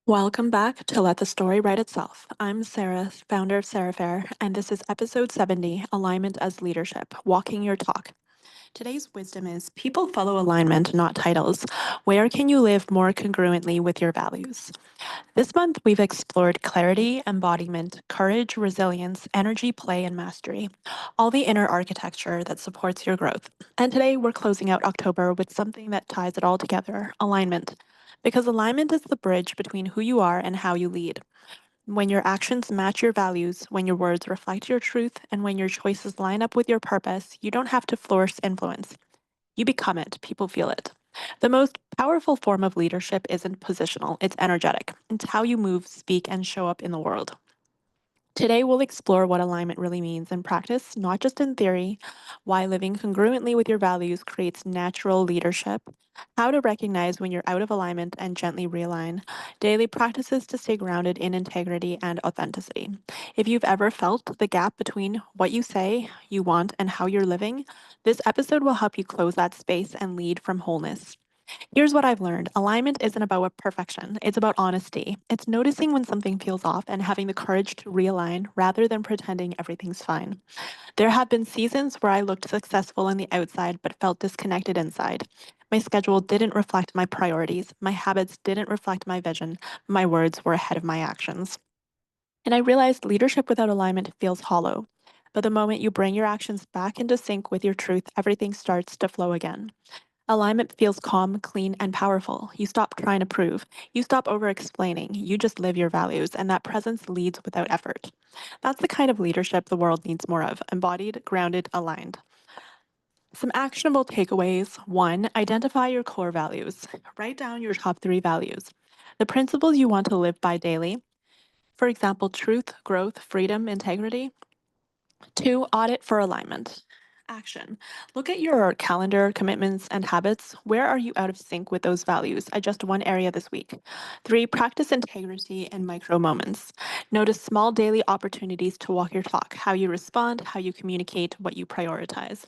Welcome back to Let the Story Write Itself. I'm Sarah, founder of Sarah Fair, and this is episode 70, Alignment as Leadership, Walking Your Talk. Today's wisdom is people follow alignment, not titles. Where can you live more congruently with your values? This month, we've explored clarity, embodiment, courage, resilience, energy, play, and mastery, all the inner architecture that supports your growth. And today, we're closing out October with something that ties it all together alignment. Because alignment is the bridge between who you are and how you lead. When your actions match your values, when your words reflect your truth, and when your choices line up with your purpose, you don't have to force influence. You become it, people feel it. The most powerful form of leadership isn't positional, it's energetic. It's how you move, speak, and show up in the world. Today, we'll explore what alignment really means in practice, not just in theory, why living congruently with your values creates natural leadership, how to recognize when you're out of alignment and gently realign, daily practices to stay grounded in integrity and authenticity. If you've ever felt the gap between what you say you want and how you're living, this episode will help you close that space and lead from wholeness. Here's what I've learned alignment isn't about perfection, it's about honesty. It's noticing when something feels off and having the courage to realign rather than pretending everything's fine. There have been seasons where I looked successful on the outside but felt disconnected inside. My schedule didn't reflect my priorities, my habits didn't reflect my vision, my words were ahead of my actions. And I realized leadership without alignment feels hollow. But the moment you bring your actions back into sync with your truth, everything starts to flow again. Alignment feels calm, clean, and powerful. You stop trying to prove. You stop over explaining. You just live your values, and that presence leads without effort. That's the kind of leadership the world needs more of embodied, grounded, aligned. Some actionable takeaways. One, identify your core values. Write down your top three values, the principles you want to live by daily. For example, truth, growth, freedom, integrity. Two, audit for alignment. Action. Look at your calendar, commitments, and habits. Where are you out of sync with those values? Adjust one area this week. Three, practice integrity in micro moments. Notice small daily opportunities to walk your talk, how you respond, how you communicate, what you prioritize.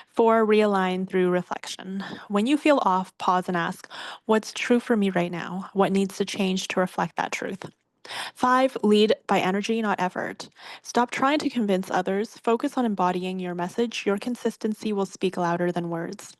Four, realign through reflection. When you feel off, pause and ask, what's true for me right now? What needs to change to reflect that truth? Five, lead by energy, not effort. Stop trying to convince others. Focus on embodying your message. Your consistency will speak louder than words.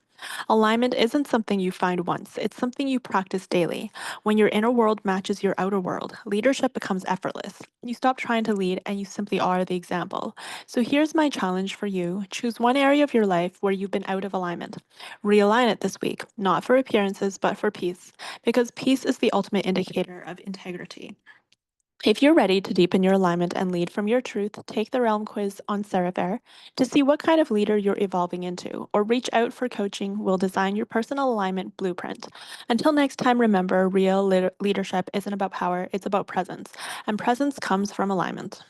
Alignment isn't something you find once, it's something you practice daily. When your inner world matches your outer world, leadership becomes effortless. You stop trying to lead and you simply are the example. So here's my challenge for you choose one area of your life where you've been out of alignment. Realign it this week, not for appearances, but for peace, because peace is the ultimate indicator of integrity. If you're ready to deepen your alignment and lead from your truth, take the Realm quiz on Seraphare to see what kind of leader you're evolving into, or reach out for coaching. We'll design your personal alignment blueprint. Until next time, remember real leadership isn't about power, it's about presence, and presence comes from alignment.